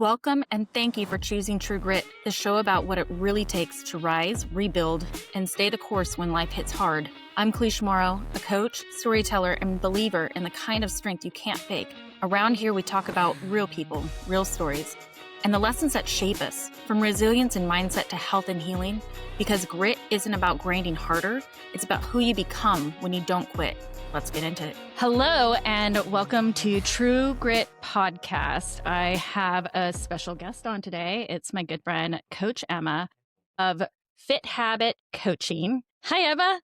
Welcome and thank you for choosing True Grit, the show about what it really takes to rise, rebuild, and stay the course when life hits hard. I'm Kalish and Emma, a coach, storyteller, and believer in the kind of strength you can't fake. Around here, we talk about real people, real stories, and the lessons that shape us, from resilience and mindset to health and healing, because grit isn't about grinding harder, it's about who you become when you don't quit. Let's get into it. Hello, and welcome to True Grit Podcast. I have a special guest on today. It's my good friend, Coach Emma of Fit Habit Coaching. Hi, Emma.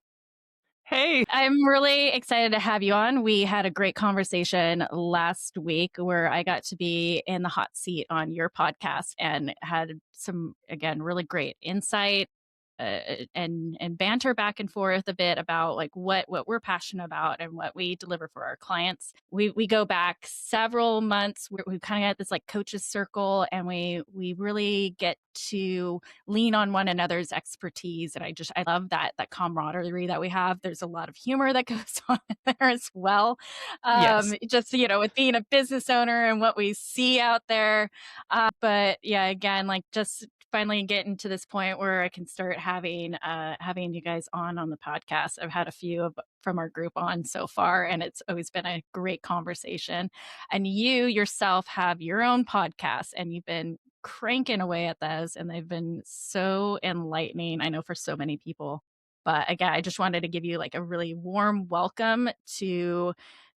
Hey. I'm really excited to have you on. We had a great conversation last week where I got to be in the hot seat on your podcast and had some, again, really great insight and banter back and forth a bit about like what we're passionate about and what we deliver for our clients. We go back several months where we kind of got this like coaches circle, and we really get to lean on one another's expertise. And I love that camaraderie that we have. There's a lot of humor that goes on there as well. Yes. Just, with being a business owner and what we see out there. But yeah, again, like just finally getting to this point where I can start having you guys on the podcast. I've had a few from our group on so far, and it's always been a great conversation. And you yourself have your own podcast, and you've been cranking away at those, and they've been so enlightening, I know, for so many people. But again, I just wanted to give you like a really warm welcome to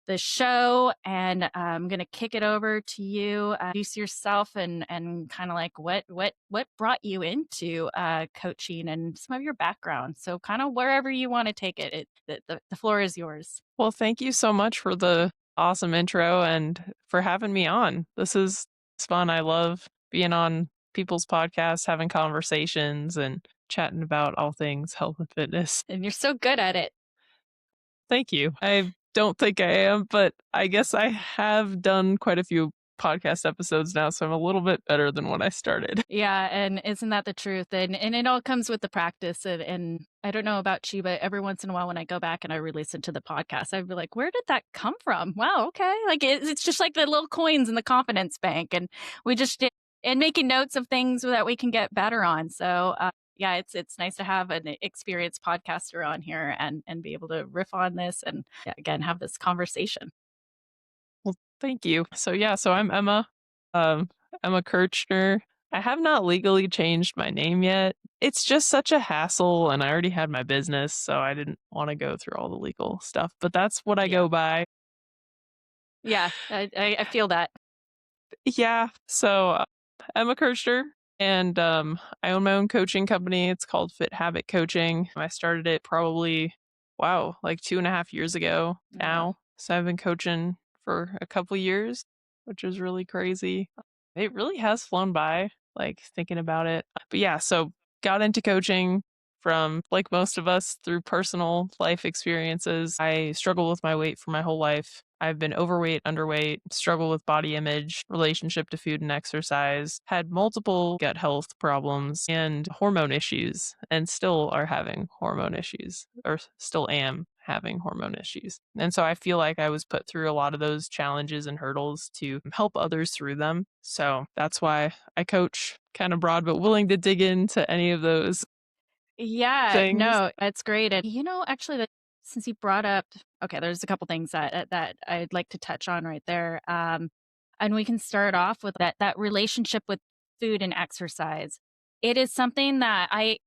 the show, and I'm going to kick it over to you. Introduce yourself and kind of like what brought you into coaching and some of your background. So kind of wherever you want to take it, the floor is yours. Well, thank you so much for the awesome intro and for having me on. This is fun. I love being on people's podcasts, having conversations and chatting about all things health and fitness. And you're so good at it. Thank you. I don't think I am, but I guess I have done quite a few podcast episodes now, so I'm a little bit better than when I started. Yeah, and isn't that the truth? And it all comes with the practice. And I don't know about you, but every once in a while when I go back and I re-listen to the podcast, I'd be like, where did that come from? Wow, okay. Like it's just like the little coins in the confidence bank. And we just did, and making notes of things that we can get better on. So yeah, it's nice to have an experienced podcaster on here and be able to riff on this and again have this conversation. Well, thank you. So I'm Emma. Emma Kirchner. I have not legally changed my name yet. It's just such a hassle, and I already had my business, so I didn't want to go through all the legal stuff. But that's what I go by. Yeah, I feel that. Yeah. So Emma Kirchner. And I own my own coaching company. It's called Fit Habit Coaching. I started it probably, like 2.5 years ago now. So I've been coaching for a couple years, which is really crazy. It really has flown by, like thinking about it. But yeah, so got into coaching from, like most of us, through personal life experiences. I struggled with my weight for my whole life. I've been overweight, underweight, struggle with body image, relationship to food and exercise, had multiple gut health problems and hormone issues, and still are having hormone issues, or still am having hormone issues. And so I feel like I was put through a lot of those challenges and hurdles to help others through them. So that's why I coach, kind of broad, but willing to dig into any of those. Yeah, things. no, it's great. And actually, since you brought up, okay, there's a couple things that I'd like to touch on right there. And we can start off with that relationship with food and exercise. It is something that I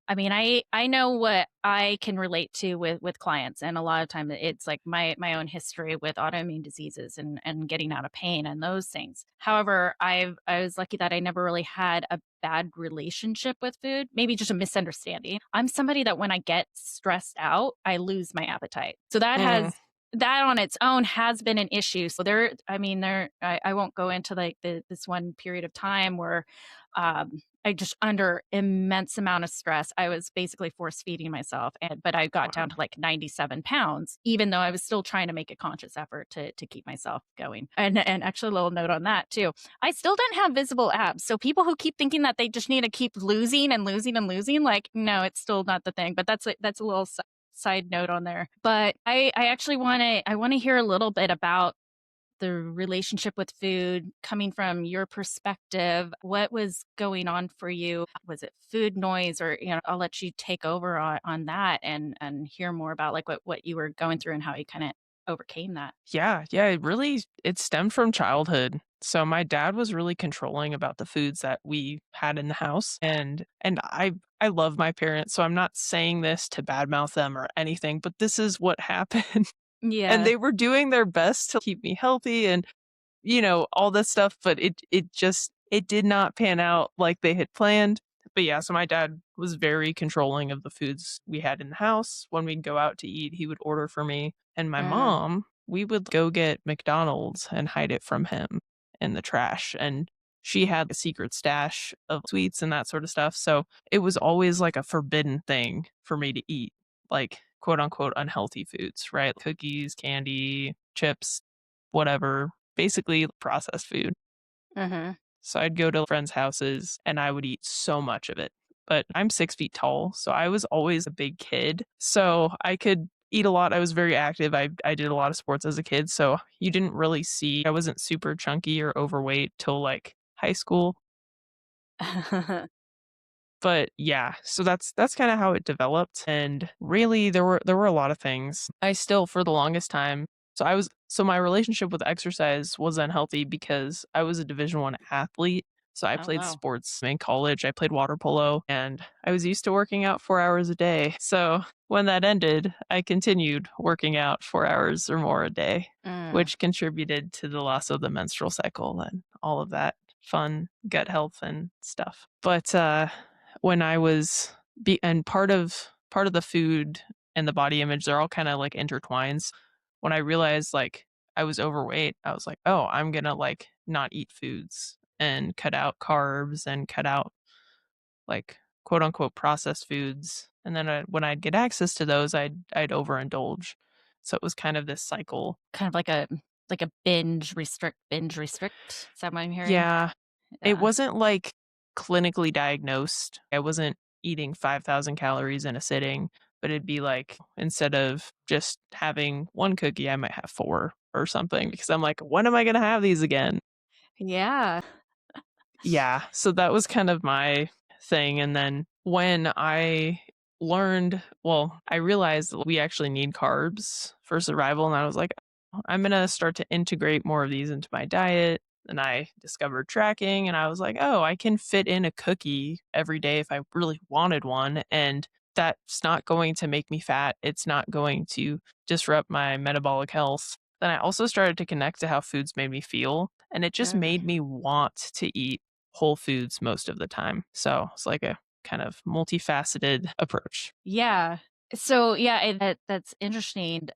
know what I can relate to with clients, and a lot of time it's like my own history with autoimmune diseases and getting out of pain and those things. However, I was lucky that I never really had a bad relationship with food, maybe just a misunderstanding. I'm somebody that when I get stressed out, I lose my appetite. So that on its own has been an issue. So I won't go into like this one period of time where I just under immense amount of stress, I was basically force feeding myself. But I got down to like 97 pounds, even though I was still trying to make a conscious effort to keep myself going. And actually a little note on that too. I still don't have visible abs. So people who keep thinking that they just need to keep losing and losing and losing, like, no, it's still not the thing. But that's a little side note on there. But I actually want to hear a little bit about the relationship with food coming from your perspective. What was going on for you? Was it food noise, or I'll let you take over on that and hear more about like what you were going through and how you kind of overcame that. Yeah, yeah, it stemmed from childhood. So my dad was really controlling about the foods that we had in the house, and I love my parents, so I'm not saying this to badmouth them or anything, but this is what happened. And Yeah. they were doing their best to keep me healthy and, all this stuff, but it did not pan out like they had planned. But yeah, so my dad was very controlling of the foods we had in the house. When we'd go out to eat, he would order for me. And my Mm. mom, we would go get McDonald's and hide it from him in the trash. And she had a secret stash of sweets and that sort of stuff. So it was always like a forbidden thing for me to eat, like quote unquote unhealthy foods, right? Cookies, candy, chips, whatever, basically processed food. Mhm. So I'd go to friends' houses and I would eat so much of it. But I'm 6 feet tall, so I was always a big kid. So I could eat a lot. I was very active. I did a lot of sports as a kid. So you didn't really see, I wasn't super chunky or overweight till like high school. But yeah, so that's kinda how it developed, and really there were a lot of things. I still for the longest time so my relationship with exercise was unhealthy because I was a Division I athlete, so I Oh, played wow. sports in college, I played water polo, and I was used to working out 4 hours a day. So when that ended, I continued working out 4 hours or more a day, Mm. which contributed to the loss of the menstrual cycle and all of that fun gut health and stuff. But, when I was and part of the food and the body image, they're all kinda, like, intertwines. When I realized, like, I was overweight, I was like, "Oh, I'm gonna, like, not eat foods and cut out carbs and cut out, like, quote, unquote, processed foods." And then, when I'd get access to those, I'd overindulge. So it was kind of this cycle. Kind of like a binge restrict. Is that what I'm hearing? Yeah. It Yeah. wasn't, like, clinically diagnosed. I wasn't eating 5,000 calories in a sitting, but it'd be like, instead of just having 1 cookie, I might have 4 or something because I'm like, "When am I gonna have these again?" Yeah. Yeah, so that was kind of my thing, and then when I I realized that we actually need carbs for survival, and I was like, I'm gonna start to integrate more of these into my diet. And I discovered tracking, and I was like, oh, I can fit in a cookie every day if I really wanted one. And that's not going to make me fat. It's not going to disrupt my metabolic health. Then I also started to connect to how foods made me feel. And it just Mm. made me want to eat whole foods most of the time. So it's like a kind of multifaceted approach. Yeah. So, yeah, that's interesting.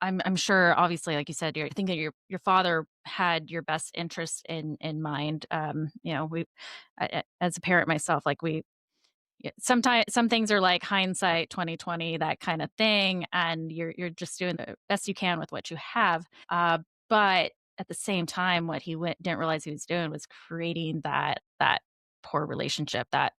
I'm sure, obviously, like you said, I think that your father had your best interest in mind. We as a parent myself, like we yeah, sometimes some things are like hindsight 2020, that kind of thing, and you're just doing the best you can with what you have. But at the same time, what didn't realize he was doing was creating that poor relationship, that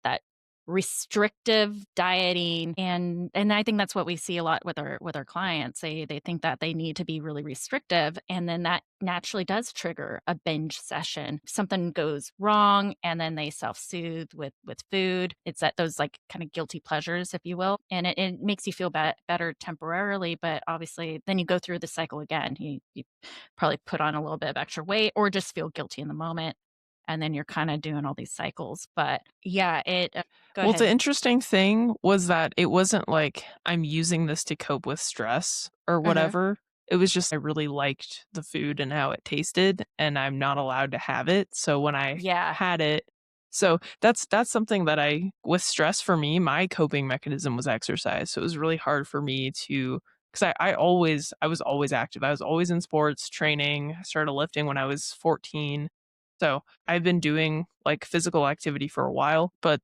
restrictive dieting, and I think that's what we see a lot with our clients. They think that they need to be really restrictive, and then that naturally does trigger a binge session. Something goes wrong, and then they self-soothe with food. It's that those, like, kinda guilty pleasures, if you will, and it makes you feel better temporarily, but obviously then you go through the cycle again. You probably put on a little bit of extra weight or just feel guilty in the moment, and then you're kinda doing all these cycles. But yeah, go Well, the ahead. interesting thing was that it wasn't like I'm using this to cope with stress or Mhm. whatever. It was just I really liked the food and how it tasted, and I'm not allowed to have it. So when I Yeah. had it, so that's something that I with stress for me, my coping mechanism was exercise. So it was really hard for me to because I was always active. I was always in sports, training. I started lifting when I was 14. So I've been doing, like, physical activity for a while, but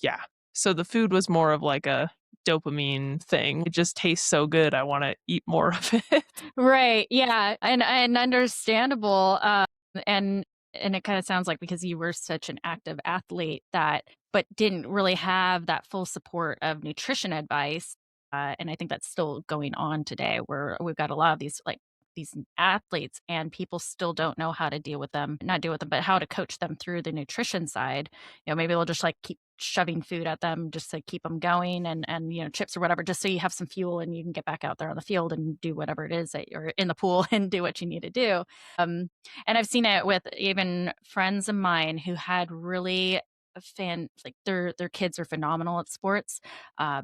yeah. So the food was more of like a dopamine thing. It just tastes so good, I wanna eat more of it. Right, yeah, and understandable, and and it kinda sounds like because you were such an active athlete that but didn't really have that full support of nutrition advice, and I think that's still going on today where we've got a lot of these, like, these athletes, and people still don't know how to deal with them, not deal with them, but how to coach them through the nutrition side. Maybe they'll just like keep shoving food at them just to keep them going, and chips or whatever, just so you have some fuel and you can get back out there on the field and do whatever it is that you're in the pool and do what you need to do. Um, and I've seen it with even friends of mine who had really like their kids are phenomenal at sports,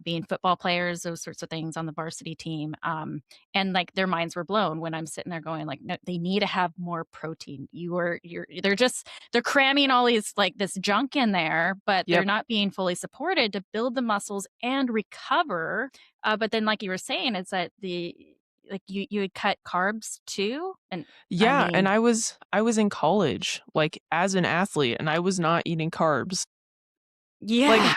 being football players, those sorts of things on the varsity team. And like their minds were blown when I'm sitting there going like, no, they need to have more protein. They're cramming all these like this junk in there, but they're Yep. not being fully supported to build the muscles and recover. But then, like you were saying, it's that you would cut carbs too, and I Yeah, and mean, I was in college, like, as an athlete, and I was not eating carbs. Like, yeah,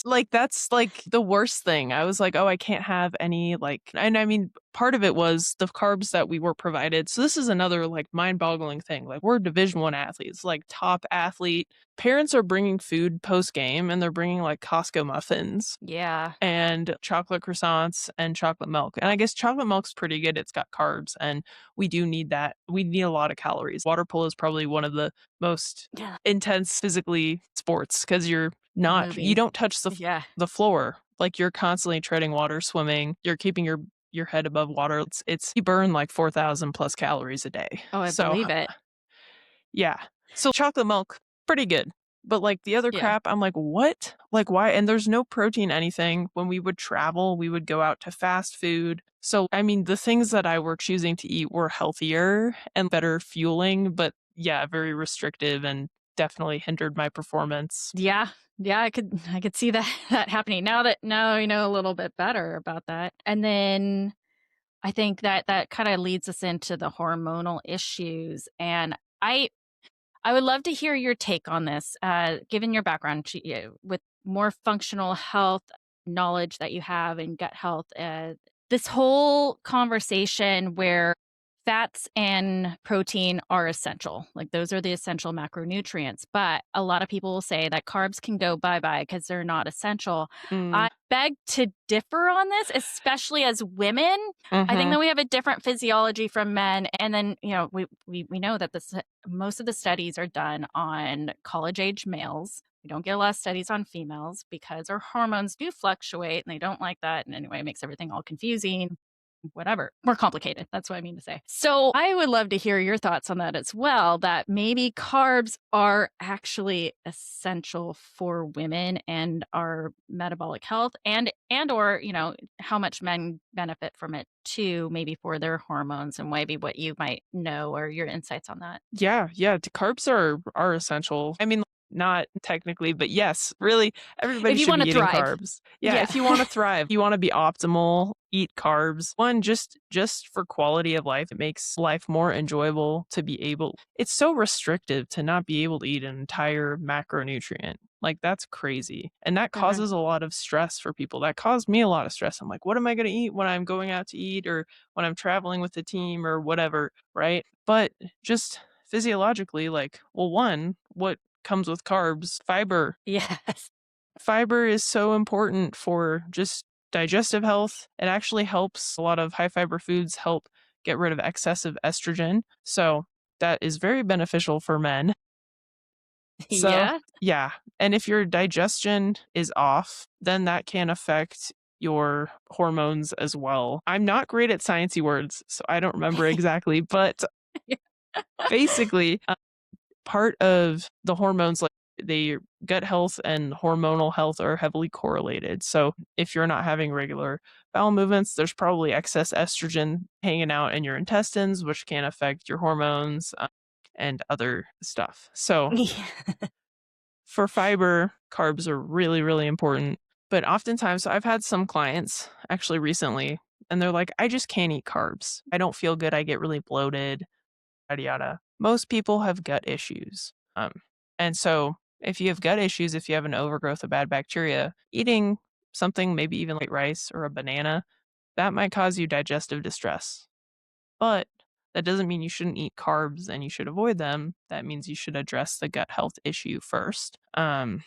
like, that's, like, the worst thing. I was like, "Oh, I can't have any, like," and I mean, part of it was the carbs that we were provided. So this is another, like, mind-boggling thing. Like, we're Division I athletes, like, top athlete. Parents are bringing food post-game, and they're bringing, like, Costco muffins yeah, and chocolate croissants and chocolate milk. And I guess chocolate milk's pretty good. It's got carbs, and we do need that. We need a lot of calories. Water polo is probably one of the most yeah, intense physically sports because you moving, don't touch yeah. the floor. Like you're constantly treading water, swimming. You're keeping your head above water. It's you burn like 4,000 plus calories a day. Oh, I So believe it. yeah. So chocolate milk, pretty good. But like the other Yeah. crap, I'm like, what? Like, why? And there's no protein, anything. When we would travel, we would go out to fast food. So, I mean, the things that I were choosing to eat were healthier and better fueling, but yeah, very restrictive and definitely hindered my performance. Yeah. Yeah, I could see that that happening now you know a little bit better about that. And then I think that that kinda leads us into the hormonal issues, and I would love to hear your take on this, given your background with more functional health knowledge that you have in gut health. This whole conversation where fats and protein are essential, like those are the essential macronutrients. But a lot of people will say that carbs can go bye bye because they're not essential. Mm, I beg to differ on this, especially as women. I think mhm. that we have a different physiology from men, and then we know that this most of the studies are done on college age males. We don't get a lot of studies on females because our hormones do fluctuate and they don't like that. And anyway, it makes everything all confusing, whatever, more complicated. That's what I mean to say. So I would love to hear your thoughts on that as well, that maybe carbs are actually essential for women and our metabolic health, and or how much men benefit from it too, maybe for their hormones, and maybe what you might know or your insights on that. Yeah, yeah, carbs are essential. I mean, not technically, but yes, really, everybody If you should want be to eating thrive. carbs. Yeah, Yeah. if you wanna thrive, you wanna be optimal, eat carbs. One, just for quality of life, it makes life more enjoyable to be able it's so restrictive to not be able to eat an entire macronutrient. Like, that's crazy, and that Mhm. causes a lot of stress for people. That caused me a lot of stress. I'm like, "What am I gonna eat when I'm going out to eat or when I'm traveling with the team or whatever," right? But just physiologically, like, well, one, what comes with carbs? Fiber. Yes. Fiber is so important for just digestive health. It actually helps a lot of high fiber foods help get rid of excessive estrogen. So that is very beneficial for men. So, Yeah. yeah. And if your digestion is off, then that can affect your hormones as well. I'm not great at sciencey words, so I don't remember exactly, but basically, part of the hormones, like the gut health and hormonal health are heavily correlated. So if you're not having regular bowel movements, there's probably excess estrogen hanging out in your intestines, which can affect your hormones and other stuff. So Yeah. for fiber, carbs are really, really important. But oftentimes, so I've had some clients actually recently, and they're like, I just can't eat carbs. I don't feel good. I get really bloated, yada yada. Most people have gut issues. And so if you have gut issues, if you have an overgrowth of bad bacteria, eating something, maybe even like rice or a banana, that might cause you digestive distress. But that doesn't mean you shouldn't eat carbs and you should avoid them. That means you should address the gut health issue first.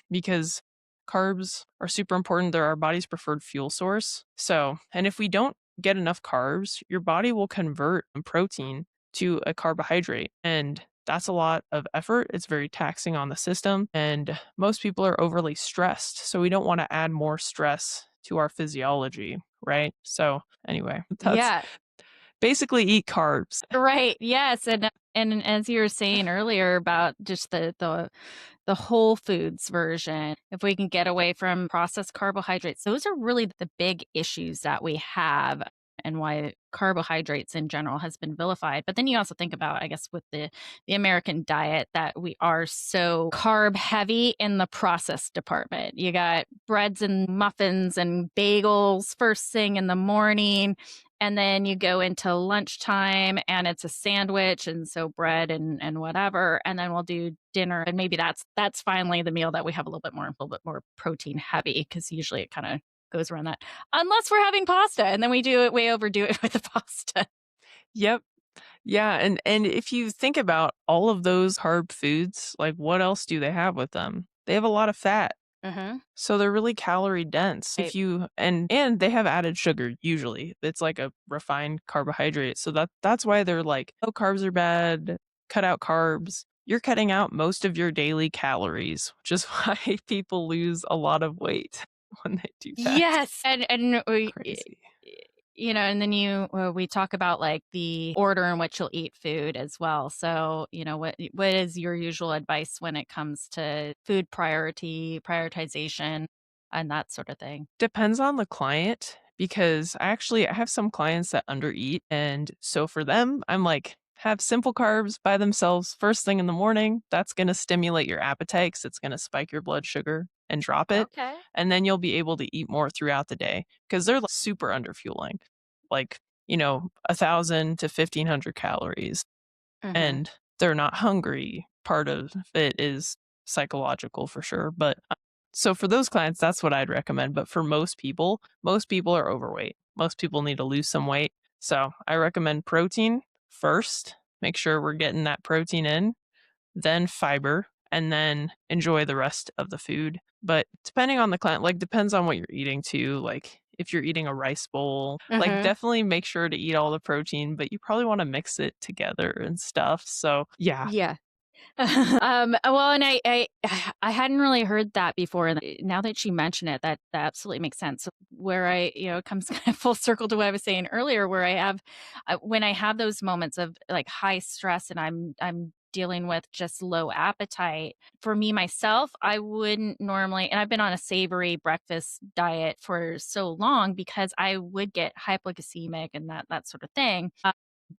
Because carbs are super important. They're our body's preferred fuel source. So, and if we don't get enough carbs, your body will convert protein to a carbohydrate. And that's a lot of effort. It's very taxing on the system. And most people are overly stressed. So we don't want to add more stress to our physiology, right? So, anyway, that's Yeah. basically eat carbs. Right. Yes. And as you were saying earlier about just the whole foods version, if we can get away from processed carbohydrates, those are really the big issues that we have and why carbohydrates in general has been vilified. But then you also think about, I guess, with the American diet that we are so carb heavy in the processed department. You got breads and muffins and bagels first thing in the morning. And then you go into lunchtime and it's a sandwich and so bread and whatever. And then we'll do dinner. And maybe that's finally the meal that we have a little bit more protein heavy because usually it kind of goes around that. Unless we're having pasta and then we overdo it with the pasta. Yep. Yeah, and if you think about all of those carb foods, like what else do they have with them? They have a lot of fat. Mm-hmm. So they're really calorie dense. Right. If you and they have added sugar usually. It's like a refined carbohydrate. So that's why they're like, "Oh, carbs are bad. Cut out carbs." You're cutting out most of your daily calories, which is why people lose a lot of weight when they do that. Yes, and Crazy. and then we talk about like the order in which you'll eat food as well. So, what is your usual advice when it comes to food prioritization, and that sort of thing? Depends on the client because I have some clients that undereat, and so for them, I'm like, have simple carbs by themselves first thing in the morning. That's gonna stimulate your appetite 'cause it's gonna spike your blood sugar and drop it, Okay. and then you'll be able to eat more throughout the day because 'cause they're, like, super underfueling, like, 1,000 to 1,500 calories Mhm. and they're not hungry. Part of it is psychological for sure, but so for those clients, that's what I'd recommend. But for most people are overweight. Most people need to lose some weight. So I recommend protein first. Make sure we're getting that protein in, then fiber, and then enjoy the rest of the food. But depending on the client, like depends on what you're eating too. Like if you're eating a rice bowl, like Mhm. definitely make sure to eat all the protein, but you probably want to mix it together and stuff. So yeah, Yeah. Well, and I hadn't really heard that before, and now that she mentioned it, that absolutely makes sense. Where it comes kind of full circle to what I was saying earlier, where when I have those moments of like high stress and I'm dealing with just low appetite. For me myself, I wouldn't normally, and I've been on a savory breakfast diet for so long because I would get hypoglycemic and that sort of thing.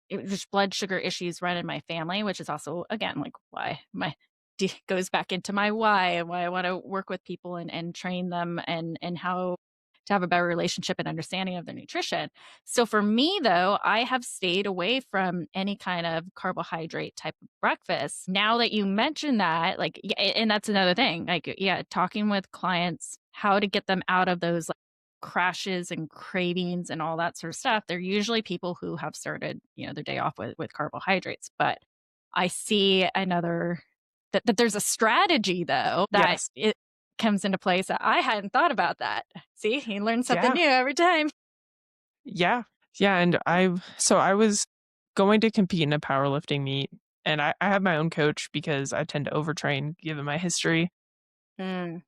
Just blood sugar issues run in my family, which is also, again, like why goes back into my why and why I want to work with people and train them and how to have a better relationship and understanding of their nutrition. So for me though, I have stayed away from any kind of carbohydrate type of breakfast. Now that you mention that, like, and that's another thing, like, yeah, talking with clients, how to get them out of those crashes and cravings and all that sort of stuff, they're usually people who have started, their day off with carbohydrates. But I see that there's a strategy though that yes, it comes into place that I hadn't thought about that. See, you learn something yeah. new every time. Yeah. Yeah, and I was going to compete in a powerlifting meet, and I have my own coach because I tend to overtrain given my history, Mm.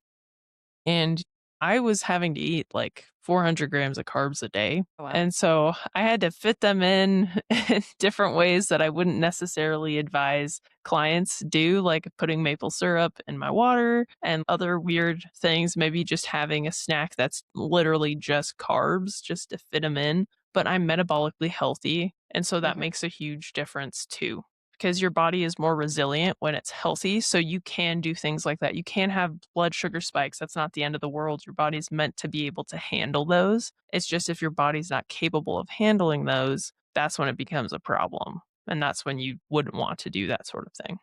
and I was having to eat like 400 grams of carbs a day. Oh, wow. And so I had to fit them in in different ways that I wouldn't necessarily advise clients do, like putting maple syrup in my water and other weird things, maybe just having a snack that's literally just carbs just to fit them in. But I'm metabolically healthy. And so that Mhm. makes a huge difference too because your body is more resilient when it's healthy. So you can do things like that. You can have blood sugar spikes. That's not the end of the world. Your body's meant to be able to handle those. It's just if your body's not capable of handling those, that's when it becomes a problem. And that's when you wouldn't want to do that sort of thing.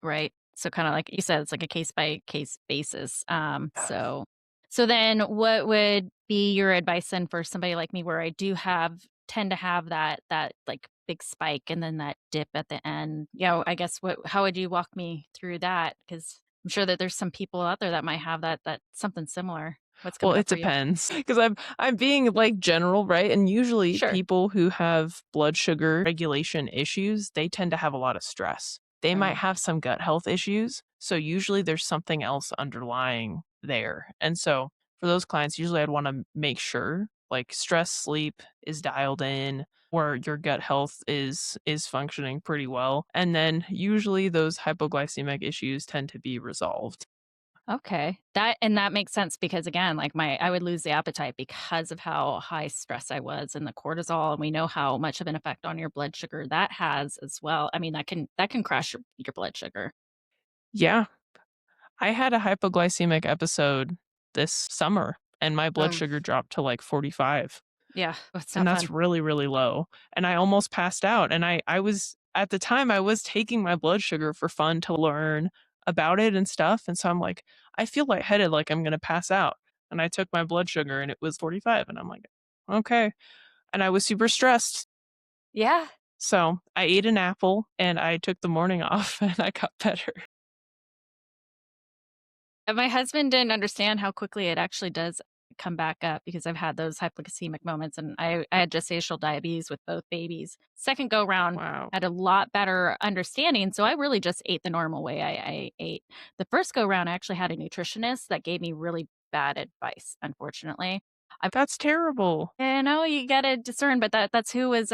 Right. So kind of like you said, it's like a case by case basis. Yeah. So then what would be your advice then for somebody like me where I do tend to have that like big spike and then that dip at the end? I guess how would you walk me through that? Because I'm sure that there's some people out there that might have that something similar. What's Well, coming up it for you? depends because I'm being like general, right? And usually Sure. people who have blood sugar regulation issues, they tend to have a lot of stress. They might Oh, have some gut health issues. So usually there's something else underlying there. And so for those clients, usually I'd want to make sure like stress sleep is dialed in where your gut health is functioning pretty well. And then usually those hypoglycemic issues tend to be resolved. okay. That makes sense because again, like I would lose the appetite because of how high stress I was and the cortisol, and we know how much of an effect on your blood sugar that has as well. I mean, that can crash your blood sugar. Yeah, I had a hypoglycemic episode this summer and my blood Um, sugar dropped to like 45, yeah, it's and not that's fun. really, really low. And I almost passed out. And I was at the time I was taking my blood sugar for fun to learn about it and stuff. And so I'm like, I feel lightheaded, like I'm gonna pass out. And I took my blood sugar and it was 45. And I'm like, okay. And I was super stressed. Yeah. So I ate an apple and I took the morning off and I got better. And my husband didn't understand how quickly it actually does come back up because I've had those hypoglycemic moments and I had gestational diabetes with both babies. Second go round, Wow. had a lot better understanding. So I really just ate the normal way I ate. The first go round, I actually had a nutritionist that gave me really bad advice, unfortunately. That's terrible. I know you gotta discern, but that's who was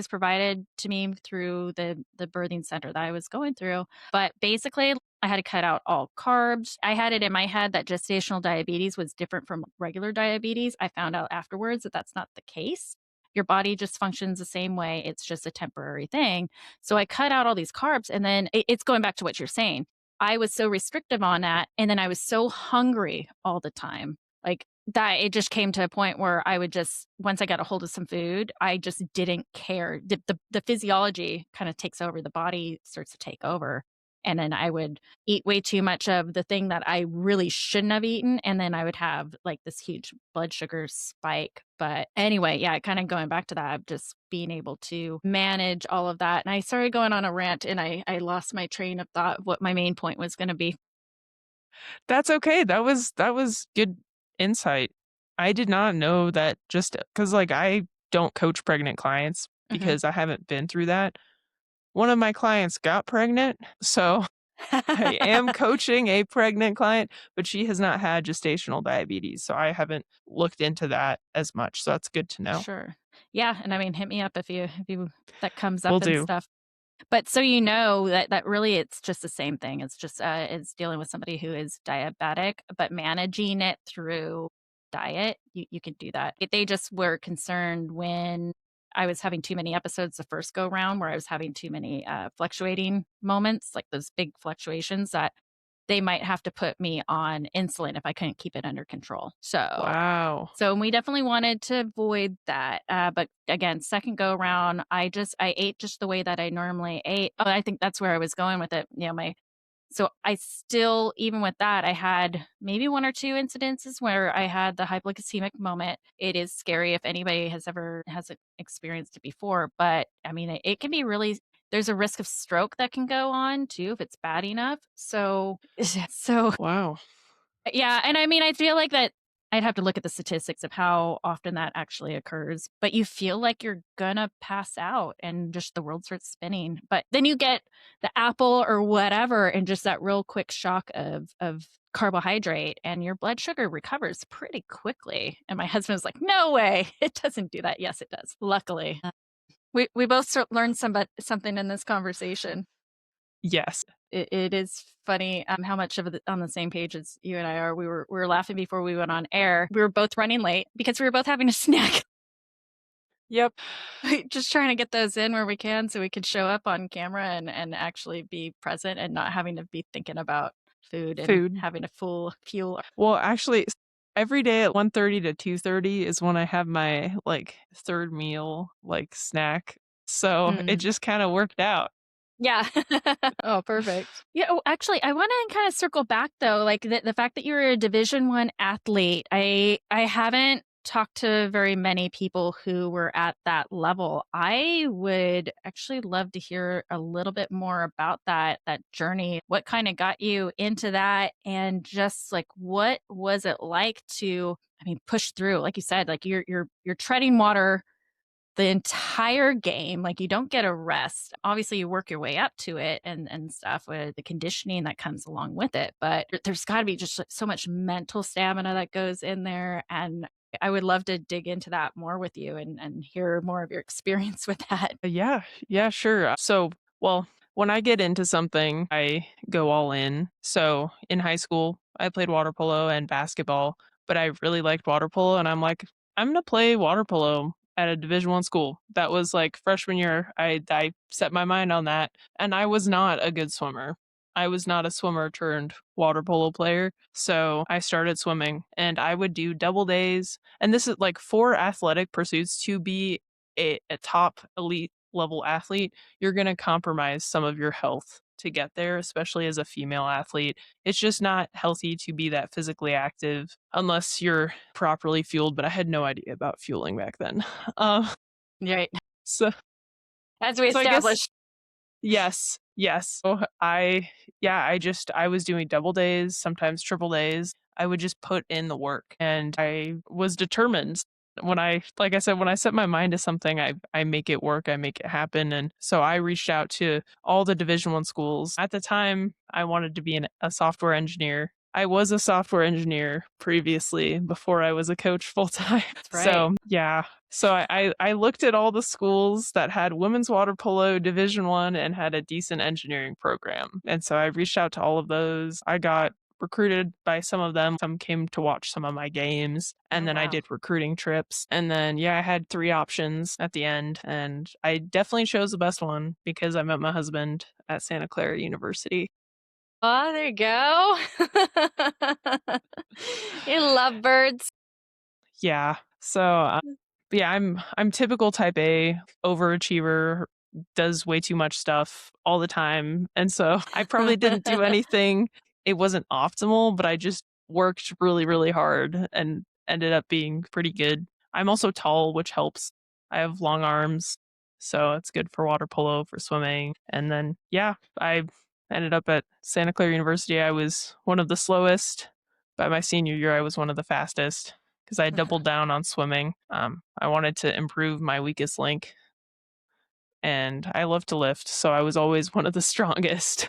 provided to me through the birthing center that I was going through. But basically, I had to cut out all carbs. I had it in my head that gestational diabetes was different from regular diabetes. I found out afterwards that that's not the case. Your body just functions the same way. It's just a temporary thing. So I cut out all these carbs, and then it's going back to what you're saying. I was so restrictive on that, and then I was so hungry all the time. Like that it just came to a point where I would just once I got a hold of some food, I just didn't care. The physiology kind of takes over, the body starts to take over. And then I would eat way too much of the thing that I really shouldn't have eaten. And then I would have like this huge blood sugar spike. But anyway, yeah, kind of going back to that, just being able to manage all of that. And I started going on a rant and I lost my train of thought of what my main point was going to be. That's okay. That was good insight. I did not know that just because like I don't coach pregnant clients Hmm. because I haven't been through that. One of my clients got pregnant, so I am coaching a pregnant client, but she has not had gestational diabetes, so I haven't looked into that as much. So that's good to know. Sure. Yeah, and I mean, hit me up if that comes up Will and do. stuff. But so you know that really it's just the same thing. It's just it's dealing with somebody who is diabetic, but managing it through diet. You can do that. They just were concerned when I was having too many episodes the first go round where I was having too many fluctuating moments, like those big fluctuations that they might have to put me on insulin if I couldn't keep it under control. Wow. So we definitely wanted to avoid that. But again, second go around, I ate just the way that I normally ate. Oh, I think that's where I was going with it. So I still, even with that, I had maybe one or two incidences where I had the hypoglycemic moment. It is scary if anybody hasn't experienced it before, but I mean, it can be really. There's a risk of stroke that can go on too if it's bad enough. So Wow. yeah, and I mean, I feel like that I'd have to look at the statistics of how often that actually occurs, but you feel like you're gonna pass out and just the world starts spinning. But then you get the apple or whatever and just that real quick shock of carbohydrate and your blood sugar recovers pretty quickly. And my husband was like, "No way. It doesn't do that." Yes, it does. Luckily. We both learned something in this conversation. Yes. It is funny, how much of on the same page as you and I are. We were laughing before we went on air. We were both running late because we were both having a snack. Yep. Just trying to get those in where we can so we could show up on camera and actually be present and not having to be thinking about food and Food. having a full fuel. Well, actually, every day at 1:30 to 2:30 is when I have my, like, 3rd meal, like, snack, so it Mm. just kinda worked out. Yeah. Oh, perfect. Yeah, oh, actually, I wanna kinda circle back though, like, the fact that you're a Division I athlete, I haven't talked to very many people who were at that level. I would actually love to hear a little bit more about that journey. What kind of got you into that, and just like what was it like to, I mean, push through? Like you said, like you're treading water the entire game. Like, you don't get a rest. Obviously, you work your way up to it and stuff with the conditioning that comes along with it, but there's got to be just like so much mental stamina that goes in there. And I would love to dig into that more with you and hear more of your experience with that. Yeah, yeah, sure. So, well, when I get into something, I go all in. So, in high school, I played water polo and basketball, but I really liked water polo, and I'm like, I'm gonna play water polo at a Division 1 school. That was like freshman year. I set my mind on that, and I was not a good swimmer. I was not a swimmer turned water polo player. So I started swimming and I would do double days. And this is like for athletic pursuits to be a top elite level athlete, you're going to compromise some of your health to get there, especially as a female athlete. It's just not healthy to be that physically active unless you're properly fueled. But I had no idea about fueling back then. Uh, Right. so, As we so I guess established. yes, yes. So I was doing double days, sometimes triple days. I would just put in the work and I was determined. When I like I said, when I set my mind to something, I make it work, I make it happen. And so I reached out to all the Division 1 schools. At the time, I wanted to be a software engineer. I was a software engineer previously before I was a coach full time. That's right. So yeah, so I looked at all the schools that had women's water polo Division 1 and had a decent engineering program. And so I reached out to all of those. I got recruited by some of them. Some came to watch some of my games. Oh, And then I wow. did recruiting trips. And then yeah, I had 3 options at the end. And I definitely chose the best one because I met my husband at Santa Clara University. Oh, there you go. You love birds. Yeah. So but yeah, I'm typical type A, overachiever, does way too much stuff all the time. And so I probably didn't do anything. It wasn't optimal, but I just worked really, really hard and ended up being pretty good. I'm also tall, which helps. I have long arms, so it's good for water polo, for swimming. And then yeah, I ended up at Santa Clara University. I was one of the slowest. By my senior year, I was one of the fastest because I doubled down on swimming. I wanted to improve my weakest link, and I love to lift, so I was always one of the strongest.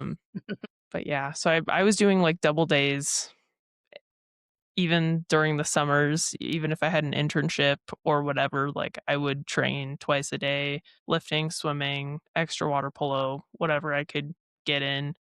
But yeah, so I was doing like double days even during the summers, even if I had an internship or whatever. Like I would train twice a day, lifting, swimming, extra water polo, whatever I could get in,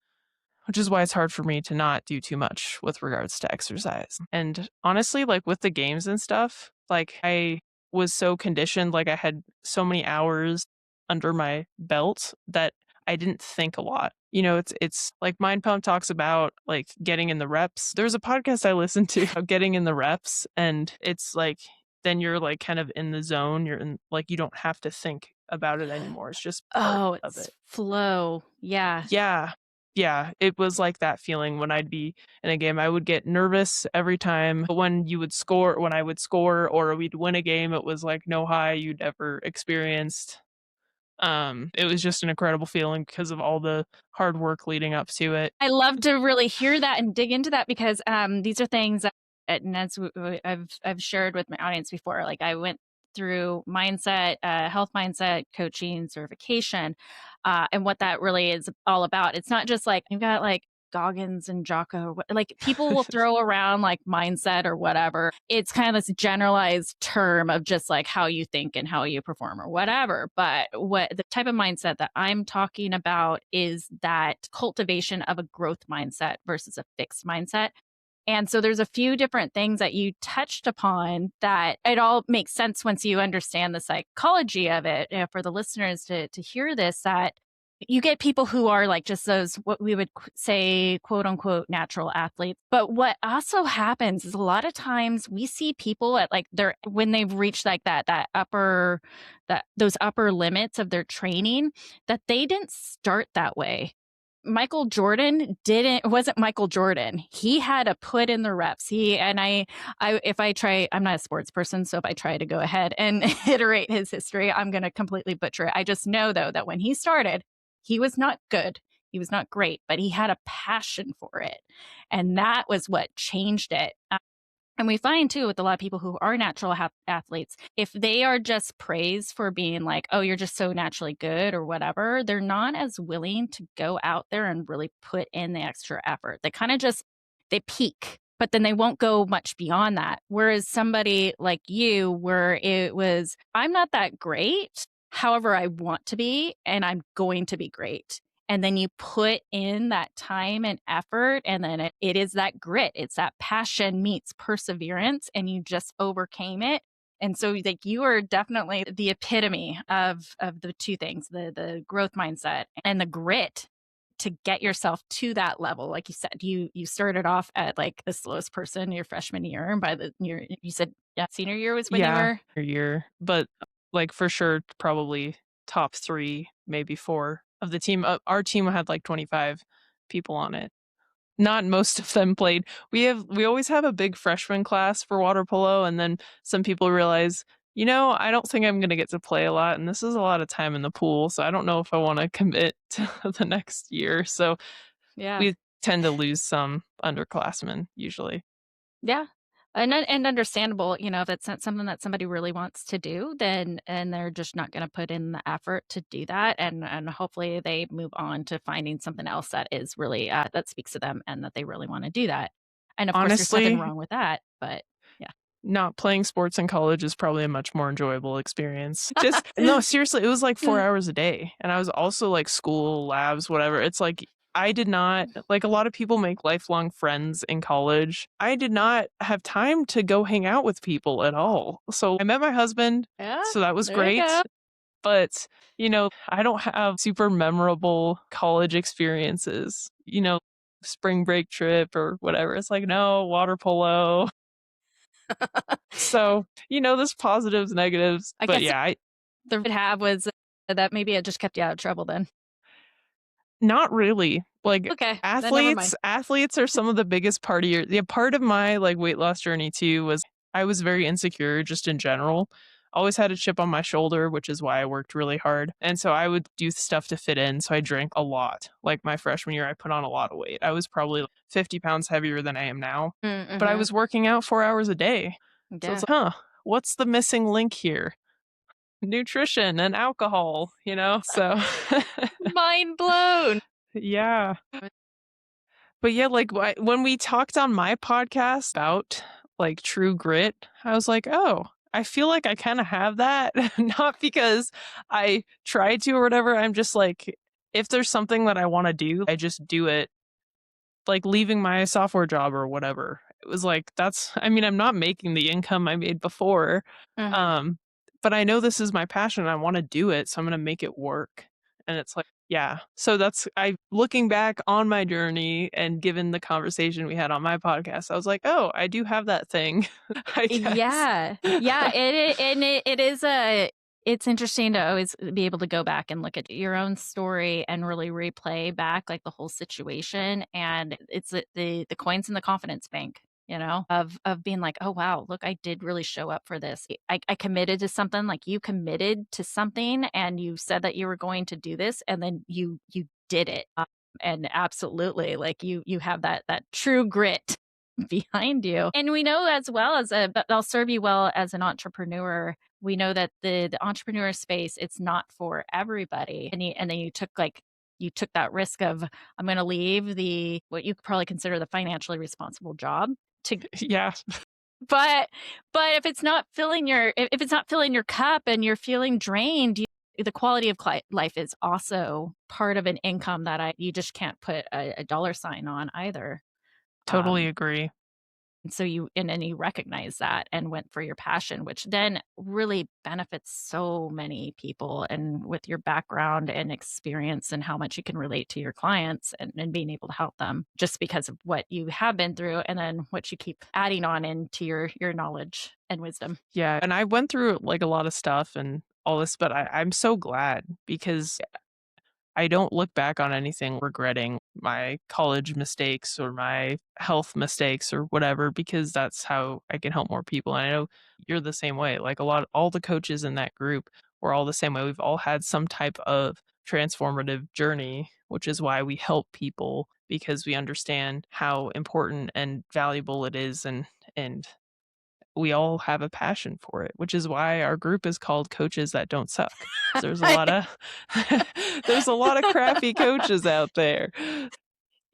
which is why it's hard for me to not do too much with regards to exercise. And honestly, like with the games and stuff, like I was so conditioned, like I had so many hours under my belt that I didn't think a lot. It's like Mind Pump talks about like getting in the reps. There's a podcast I listened to of getting in the reps, and it's like then you're like kind of in the zone. You're in like you don't have to think about it anymore. It's just part Oh, of it's it. flow. Yeah. Yeah. Yeah, it was like that feeling when I'd be in a game. I would get nervous every time when I would score or we'd win a game, it was like no high you'd ever experienced. It was just an incredible feeling because of all the hard work leading up to it. I love to really hear that and dig into that because these are things that, and as I've shared with my audience before. Like, I went through mindset, health mindset coaching certification, and what that really is all about. It's not just like you've got like Goggins and Jocko. Like, people will throw around like mindset or whatever. It's kind of this generalized term of just like how you think and how you perform or whatever. But what the type of mindset that I'm talking about is that cultivation of a growth mindset versus a fixed mindset. And so there's a few different things that you touched upon that it all makes sense once you understand the psychology of it. For the listeners to hear this, that you get people who are like just those, what we would say, quote unquote, natural athletes. But what also happens is a lot of times we see people at like when they've reached like those upper limits of their training, that they didn't start that way. Michael Jordan wasn't Michael Jordan. He had to put in the reps. If I try, I'm not a sports person, so if I try to go ahead and iterate his history, I'm going to completely butcher it. I just know though that when he started, he was not good. He was not great, but he had a passion for it. And that was what changed it. And we find too with a lot of people who are natural athletes, if they are just praised for being like, oh, you're just so naturally good or whatever, they're not as willing to go out there and really put in the extra effort. They kind of just, they peak, but then they won't go much beyond that. Whereas somebody like you, where it was, I'm not that great. However, I want to be, and I'm going to be great. And then you put in that time and effort, and then it is that grit. It's that passion meets perseverance, and you just overcame it. And so like you are definitely the epitome of the two things, the growth mindset and the grit to get yourself to that level. Like you said, you started off at like the slowest person your freshman year, and by you said yeah, senior year was when you Yeah, were. year, but like for sure, probably top 3, maybe 4 of the team. Our team had like 25 people on it. Not most of them played. We always have a big freshman class for water polo, and then some people realize, I don't think I'm gonna get to play a lot, and this is a lot of time in the pool, so I don't know if I want to commit to the next year. So Yeah. we tend to lose some underclassmen usually. Yeah. And understandable, if it's not something that somebody really wants to do, then and they're just not going to put in the effort to do that, and hopefully they move on to finding something else that is really that speaks to them and that they really want to do that. And of course, there's nothing Honestly, wrong with that, but not playing sports in college is probably a much more enjoyable experience. Just no, seriously, it was like 4 hours a day, and I was also like school, labs, whatever. It's like I did not like a lot of people make lifelong friends in college. I did not have time to go hang out with people at all. So I met my husband, yeah, so that was there you go. great. But, I don't have super memorable college experiences, spring break trip or whatever. It's like, no, water polo. So, there's positives, negatives, I but guess yeah, the would have was that maybe it just kept you out of trouble then. not really. Like Okay, then never mind. athletes are some of the biggest part of the part of my like weight loss journey too was I was very insecure just in general. Always had a chip on my shoulder, which is why I worked really hard. And so I would do stuff to fit in. So I drank a lot. Like my freshman year, I put on a lot of weight. I was probably 50 pounds heavier than I am now, but I Mm-hmm. was working out 4 hours a day. So Yeah, it's like, what's the missing link here? Nutrition and alcohol, So mind blown. yeah. But yeah, like when we talked on my podcast about like true grit, I was like, oh, I feel like I kind of have that. Not because I tried to or whatever. I'm just like, if there's something that I want to do, I just do it. Like leaving my software job or whatever. It was like, I'm not making the income I made before. Mm-hmm. Um, but I know this is my passion. I want to do it. So I'm going to make it work. And it's like, yeah. So looking back on my journey and given the conversation we had on my podcast, I was like, oh, I do have that thing, I guess. Yeah. Yeah, it is it's interesting to always be able to go back and look at your own story and really replay back like the whole situation, and it's the coins in the confidence bank, of being like, "Oh wow, look, I did really show up for this. I committed to something, like you committed to something and you said that you were going to do this and then you did it." And absolutely, like you have that true grit behind you. And we know as well as but they'll serve you well as an entrepreneur. We know that the entrepreneur space, it's not for everybody. And then you took that risk of I'm going to leave the what you could probably consider the financially responsible job to Yeah, but if it's not filling if it's not filling your cup and you're feeling drained, the quality of life is also part of an income that you just can't put a dollar sign on either. totally Um, agree. and so and then you recognize that and went for your passion, which then really benefits so many people. And with your background and experience and how much you can relate to your clients and being able to help them just because of what you have been through and then what you keep adding on into your knowledge and wisdom. Yeah. And I went through like a lot of stuff and all this, but I'm so glad because I don't look back on anything regretting my college mistakes or my health mistakes or whatever, because that's how I can help more people. And I know you're the same way. Like all the coaches in that group, we're all the same way. We've all had some type of transformative journey, which is why we help people, because we understand how important and valuable it is, and we all have a passion for it, which is why our group is called Coaches That Don't Suck. 'Cause there's a lot of there's a lot of crappy coaches out there.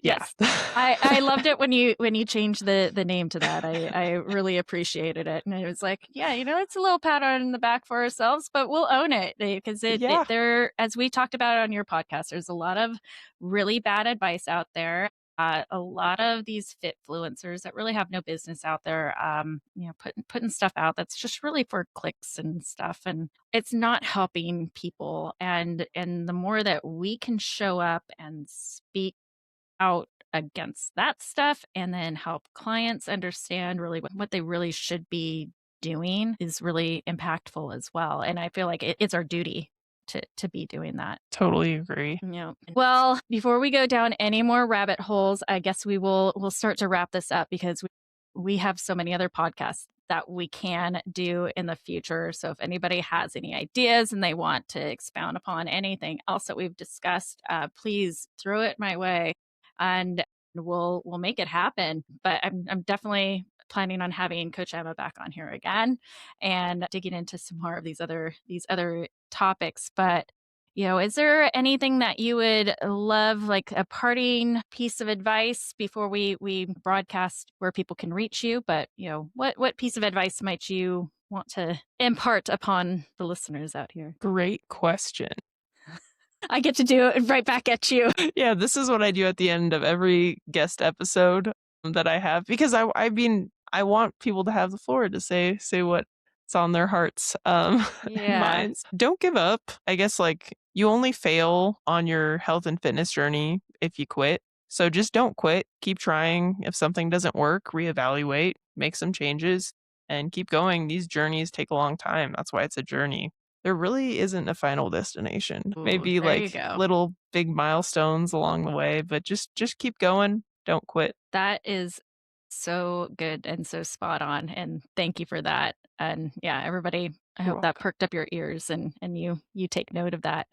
Yeah. Yes. I loved it when you changed the name to that. I really appreciated it. And it was like, yeah, it's a little pat on the back for ourselves, but we'll own it because Yeah, there, as we talked about on your podcast, there's a lot of really bad advice out there. A lot of these fit fluencers that really have no business out there, putting stuff out that's just really for clicks and stuff, and it's not helping people. And the more that we can show up and speak out against that stuff and then help clients understand really what they really should be doing is really impactful as well. And I feel like it's our duty to be doing that. totally agree. Yeah. Well, before we go down any more rabbit holes, I guess we'll start to wrap this up because we have so many other podcasts that we can do in the future. So if anybody has any ideas and they want to expound upon anything else that we've discussed, please throw it my way and we'll make it happen. But I'm definitely planning on having Coach Emma back on here again and digging into some more of these other topics. But is there anything that you would love, like a parting piece of advice before we broadcast where people can reach you? But what piece of advice might you want to impart upon the listeners out here? Great question. I get to do it right back at you. Yeah, this is what I do at the end of every guest episode that I have, because I want people to have the floor to say what's on their hearts, and Yeah. minds. Don't give up. I guess, like, you only fail on your health and fitness journey if you quit. So just don't quit. Keep trying. If something doesn't work, reevaluate, make some changes, and keep going. These journeys take a long time. That's why it's a journey. There really isn't a final destination. Ooh, Maybe there you like go. little big milestones along the way, but just keep going. Don't quit. That is so good and so spot on. And thank you for that. And yeah, everybody, I You're hope that welcome. perked up your ears and you take note of that.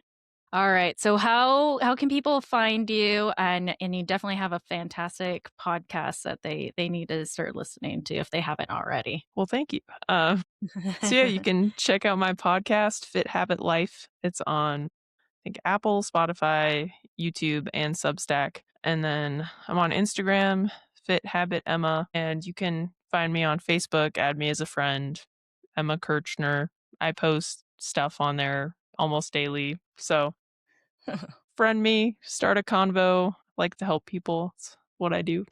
All right. So how can people find you? And you definitely have a fantastic podcast that they need to start listening to if they haven't already. Well, thank you. So yeah, you can check out my podcast, Fit Habit Life. It's on, I think, Apple, Spotify, YouTube, and Substack. And then I'm on Instagram, Fit Habit Emma, and you can find me on Facebook, add me as a friend, Emma Kirchner. I post stuff on there almost daily. So friend me, start a convo. Like to help people. It's what I do.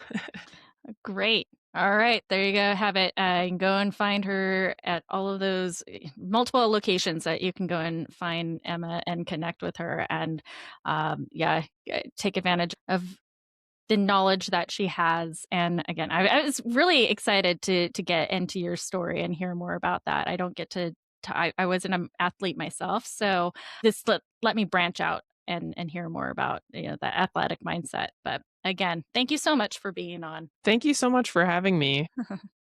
Great. All right, there you go. Have it. You can go and find her at all of those multiple locations that you can go and find Emma and connect with her, and take advantage of the knowledge that she has. And again, I was really excited to get into your story and hear more about that. I don't get I wasn't an athlete myself, so this let me branch out and hear more about that athletic mindset. But again, thank you so much for being on. Thank you so much for having me.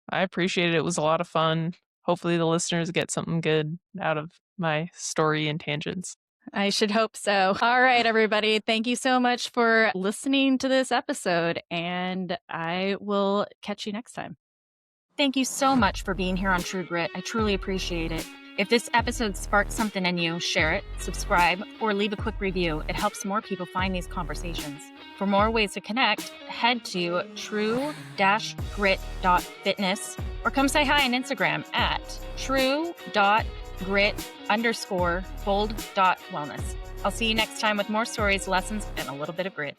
I appreciate it. It was a lot of fun. Hopefully, the listeners get something good out of my story and tangents. I should hope so. All right, everybody. Thank you so much for listening to this episode, and I will catch you next time. Thank you so much for being here on True Grit. I truly appreciate it. If this episode sparked something in you, share it, subscribe, or leave a quick review. It helps more people find these conversations. For more ways to connect, head to true-grit.fitness or come say hi on Instagram at true.grit_bold.wellness. I'll see you next time with more stories, lessons, and a little bit of grit.